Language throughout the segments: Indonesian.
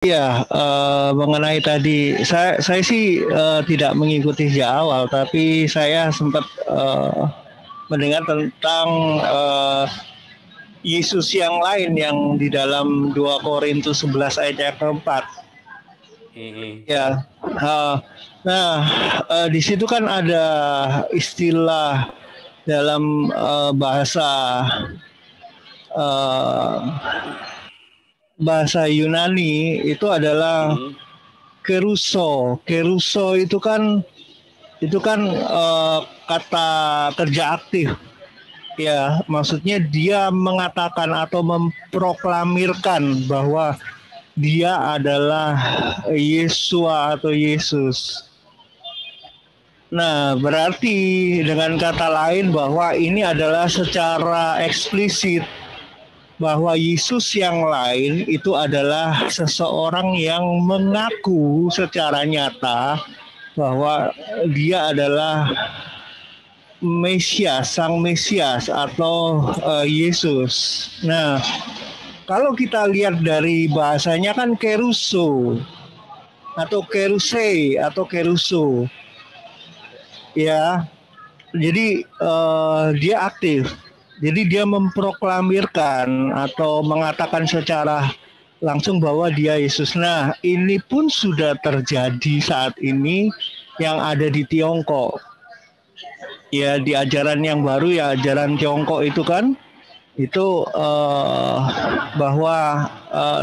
Ya, mengenai tadi, saya sih tidak mengikuti sejak awal, tapi saya sempat mendengar tentang Yesus yang lain yang di dalam 2 Korintus 11 ayat yang keempat. Ya, nah di situ kan ada istilah dalam bahasa Yunani itu adalah keruso. Keruso itu kan kata kerja aktif. Ya, maksudnya dia mengatakan atau memproklamirkan bahwa dia adalah Yesua atau Yesus. Nah, berarti dengan kata lain bahwa ini adalah secara eksplisit bahwa Yesus yang lain itu adalah seseorang yang mengaku secara nyata bahwa dia adalah Mesias, Sang Mesias atau Yesus. Nah, kalau kita lihat dari bahasanya kan keruso atau keruse atau keruso. Ya, jadi dia aktif. Jadi dia memproklamirkan atau mengatakan secara langsung bahwa dia Yesus. Nah, ini pun sudah terjadi saat ini yang ada di Tiongkok. Ya, di ajaran yang baru ya, ajaran Tiongkok itu kan itu bahwa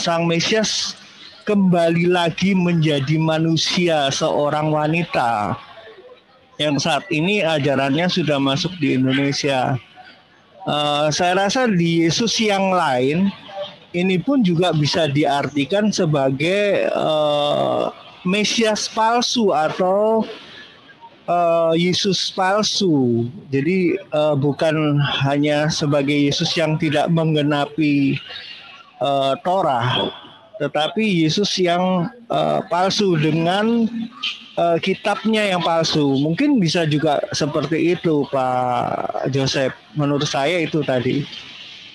Sang Mesias kembali lagi menjadi manusia, seorang wanita yang saat ini ajarannya sudah masuk di Indonesia. Saya rasa di Yesus yang lain ini pun juga bisa diartikan sebagai Mesias palsu atau Yesus palsu. Jadi bukan hanya sebagai Yesus yang tidak menggenapi Torah, tetapi Yesus yang palsu dengan kitabnya yang palsu. Mungkin bisa juga seperti itu, Pak Joseph. Menurut saya itu tadi.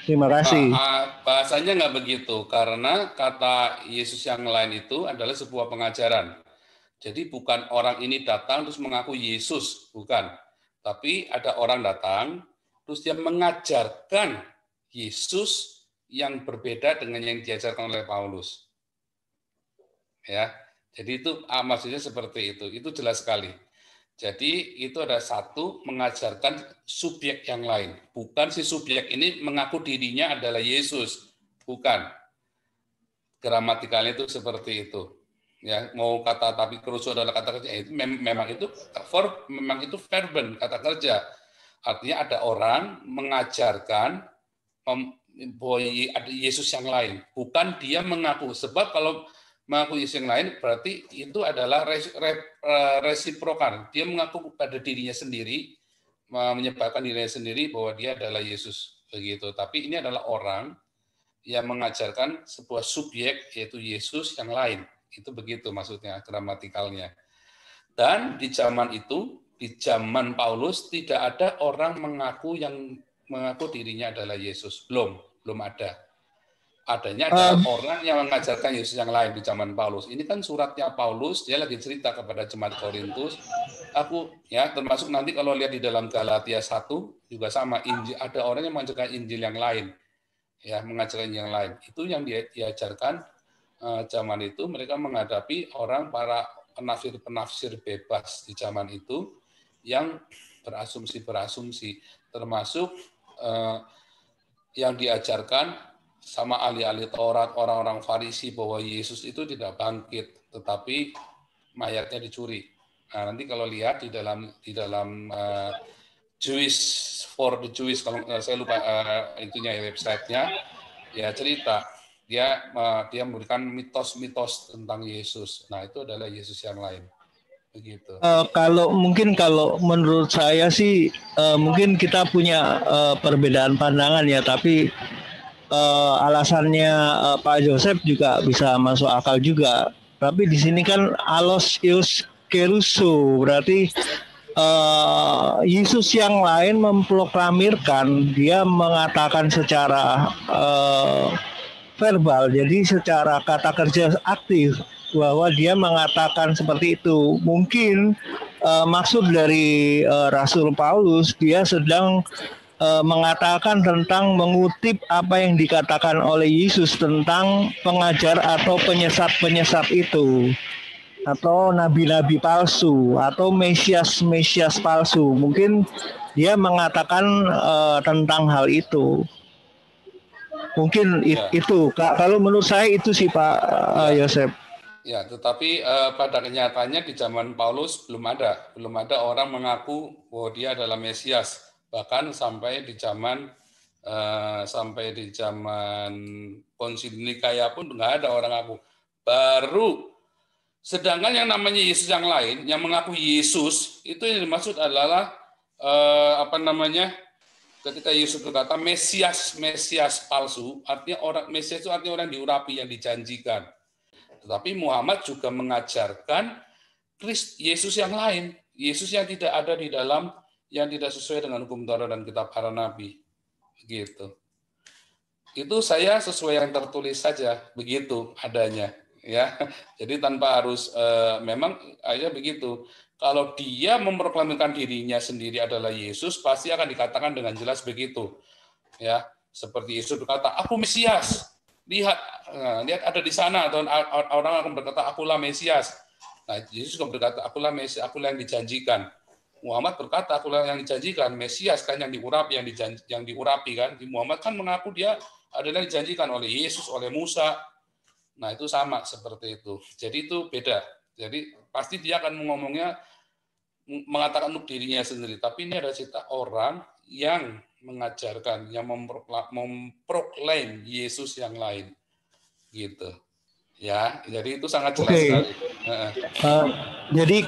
Terima kasih. Bahasanya nggak begitu, karena kata Yesus yang lain itu adalah sebuah pengajaran. Jadi bukan orang ini datang terus mengaku Yesus, bukan. Tapi ada orang datang, terus dia mengajarkan Yesus yang berbeda dengan yang diajarkan oleh Paulus. Ya, jadi itu maksudnya seperti itu. Itu jelas sekali. Jadi itu ada satu mengajarkan subjek yang lain. Bukan si subjek ini mengaku dirinya adalah Yesus. Bukan. Gramatikalnya itu seperti itu. Ya, mau kata tapi kerusuh adalah kata kerja. Memang itu verben, kata kerja. Artinya ada orang mengajarkan bahwa ada Yesus yang lain. Bukan dia mengaku. Sebab kalau mengaku Yesus yang lain berarti itu adalah resiprokan. Dia mengaku pada dirinya sendiri, menyebabkan dirinya sendiri bahwa dia adalah Yesus, begitu. Tapi ini adalah orang yang mengajarkan sebuah subjek yaitu Yesus yang lain. Itu begitu maksudnya gramatikalnya. Dan di zaman itu, di zaman Paulus tidak ada orang mengaku dirinya adalah Yesus. Belum ada. Adanya adalah orang yang mengajarkan Yesus yang lain di zaman Paulus. Ini kan suratnya Paulus, dia lagi cerita kepada jemaat Korintus. Termasuk nanti kalau lihat di dalam Galatia 1 juga sama, Injil, ada orang yang mengajarkan Injil yang lain. Ya, mengajarkan yang lain. Itu yang diajarkan zaman itu. Mereka menghadapi para penafsir bebas di zaman itu yang berasumsi, termasuk yang diajarkan sama ahli-ahli Taurat, orang-orang Farisi bahwa Yesus itu tidak bangkit, tetapi mayatnya dicuri. Nah, nanti kalau lihat di dalam Jewish for the Jewish, kalau saya lupa itunya websitenya, ya cerita dia memberikan mitos-mitos tentang Yesus. Nah, itu adalah Yesus yang lain. Begitu. Kalau menurut saya sih mungkin kita punya perbedaan pandangan ya, tapi alasannya Pak Joseph juga bisa masuk akal juga. Tapi di sini kan alos ius keruso, berarti Yesus yang lain memproklamirkan, dia mengatakan secara verbal, jadi secara kata kerja aktif bahwa dia mengatakan seperti itu. Mungkin maksud dari Rasul Paulus, dia sedang mengatakan tentang mengutip apa yang dikatakan oleh Yesus tentang pengajar atau penyesat-penyesat itu, atau nabi-nabi palsu, atau mesias-mesias palsu. Mungkin dia mengatakan tentang hal itu. Mungkin Ya. itu, Kak. Kalau menurut saya itu sih, Pak Ya. Yosef. Ya, tetapi pada kenyataannya di zaman Paulus belum ada orang mengaku bahwa dia adalah Mesias. Bahkan sampai di zaman Konsili Nikaya pun nggak ada orang ngaku. Baru sedangkan yang namanya Yesus yang lain, yang mengaku Yesus, itu yang dimaksud adalah ketika Yesus berkata Mesias palsu, artinya orang Mesias itu artinya orang diurapi, yang dijanjikan. Tetapi Muhammad juga mengajarkan Yesus yang lain, Yesus yang tidak ada di dalam, yang tidak sesuai dengan hukum Taurat dan kitab para nabi. Begitu. Itu saya sesuai yang tertulis saja, begitu adanya, ya. Jadi tanpa harus memang aja begitu. Kalau dia memproklamirkan dirinya sendiri adalah Yesus, pasti akan dikatakan dengan jelas begitu. Ya, seperti Yesus berkata, "Aku Mesias." Lihat, lihat ada di sana, atau orang akan berkata, "Akulah Mesias." Nah, Yesus juga berkata, "Akulah Mesias, akulah yang dijanjikan." Muhammad berkata, "Akulah yang dijanjikan." Mesias kan yang diurapi, yang diurapi kan. Muhammad kan mengaku dia adalah yang dijanjikan oleh Yesus, oleh Musa. Nah, itu sama seperti itu. Jadi itu beda. Jadi pasti dia akan mengatakan untuk dirinya sendiri. Tapi ini ada cerita orang yang mengajarkan, yang memproklaim Yesus yang lain, gitu. Ya, jadi itu sangat jelas sekali. Jadi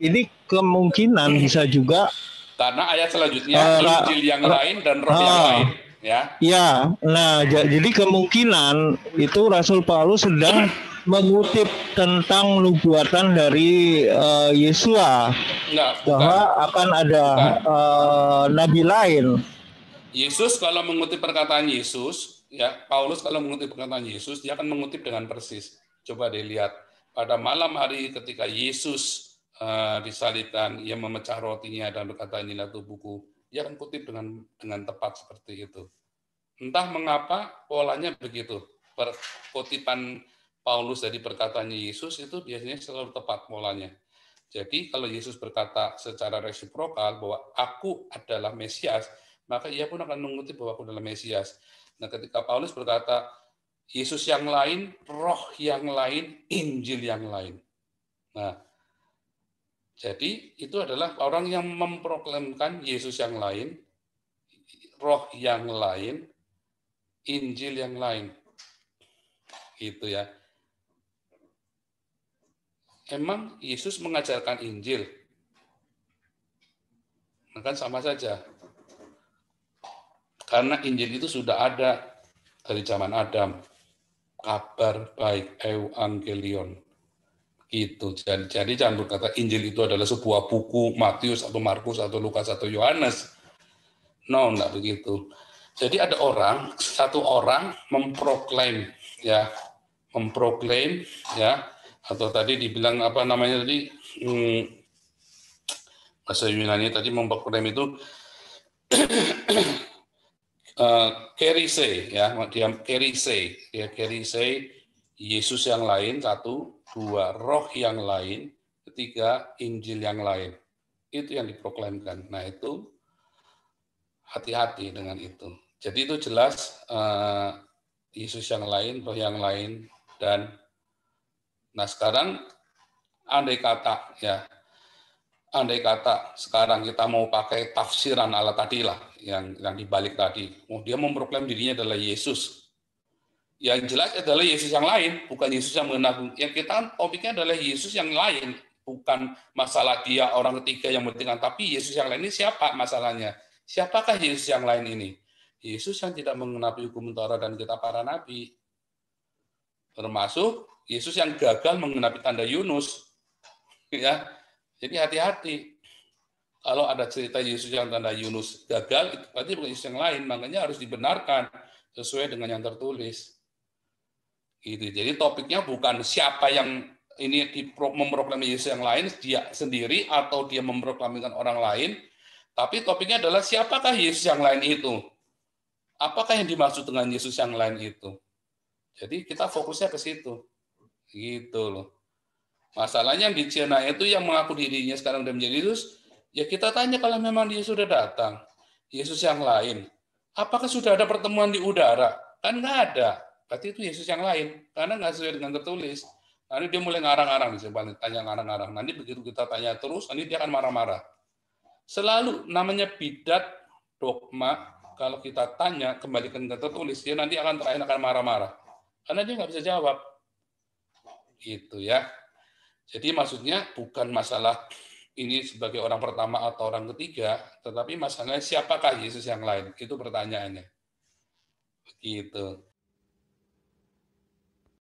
ini kemungkinan bisa juga karena ayat selanjutnya Injil yang lain dan Roh yang lain, ya. Ya, nah jadi kemungkinan itu Rasul Paulus sedang mengutip tentang nubuatan dari Yesua bahwa akan ada nabi lain. Yesus kalau mengutip perkataan Yesus, ya Paulus kalau mengutip perkataan Yesus, dia akan mengutip dengan persis. Coba dilihat pada malam hari ketika Yesus disalibkan, ia memecah rotinya dan berkata, "Inilah tubuhku." Dia akan kutip dengan tepat seperti itu. Entah mengapa polanya begitu. Kutipan Paulus dari perkataannya Yesus itu biasanya selalu tepat polanya. Jadi kalau Yesus berkata secara resiprokal bahwa aku adalah Mesias, maka ia pun akan mengutip bahwa aku adalah Mesias. Nah, ketika Paulus berkata Yesus yang lain, roh yang lain, Injil yang lain. Nah, jadi itu adalah orang yang memproklamkan Yesus yang lain, roh yang lain, Injil yang lain. Gitu ya. Emang Yesus mengajarkan Injil? Maka sama saja. Karena Injil itu sudah ada dari zaman Adam. Kabar baik, Evangelion. Gitu. Jadi jangan berkata Injil itu adalah sebuah buku Matius atau Markus atau Lukas atau Yohanes. No, enggak begitu. Jadi ada satu orang memproklaim ya, atau tadi dibilang apa namanya tadi, bahasa Yunani tadi memproklaim itu kerise ya, dia kerise Yesus yang lain, satu, dua, roh yang lain, ketiga, Injil yang lain. Itu yang diproklamkan. Nah, itu hati-hati dengan itu. Jadi itu jelas Yesus yang lain, roh yang lain, dan nah sekarang andai kata sekarang kita mau pakai tafsiran ala tadi lah, yang dibalik tadi, dia memproklaim dirinya adalah Yesus. Yang jelas adalah Yesus yang lain, bukan Yesus yang mengenal. Yang kita topiknya adalah Yesus yang lain, bukan masalah dia orang ketiga yang penting, tapi Yesus yang lain ini siapa masalahnya? Siapakah Yesus yang lain ini? Yesus yang tidak mengenapi hukum Taurat dan kitab para nabi. Termasuk Yesus yang gagal mengenapi tanda Yunus. Ya. Jadi hati-hati. Kalau ada cerita Yesus yang tanda Yunus gagal, itu berarti bukan Yesus yang lain, makanya harus dibenarkan. sesuai dengan yang tertulis. Gitu. Jadi topiknya bukan siapa yang ini memproklami Yesus yang lain, dia sendiri atau dia memproklamikan orang lain, tapi topiknya adalah siapakah Yesus yang lain itu? Apakah yang dimaksud dengan Yesus yang lain itu? Jadi kita fokusnya ke situ. Gitu loh. Masalahnya yang di Cina itu yang mengaku dirinya sekarang udah menjadi Yesus, ya kita tanya kalau memang dia sudah datang, Yesus yang lain, apakah sudah ada pertemuan di udara? Kan nggak ada. Berarti itu Yesus yang lain, karena nggak sesuai dengan tertulis. Nanti dia mulai ngarang-ngarang, tanya ngarang-ngarang. Nanti begitu kita tanya terus, nanti dia akan marah-marah. Selalu namanya bidat, dogma, kalau kita tanya, kembalikan ke tertulis, dia nanti akan marah-marah. Karena dia nggak bisa jawab. Gitu ya. Jadi maksudnya bukan masalah ini sebagai orang pertama atau orang ketiga, tetapi masalahnya siapakah Yesus yang lain? Itu pertanyaannya. Gitu.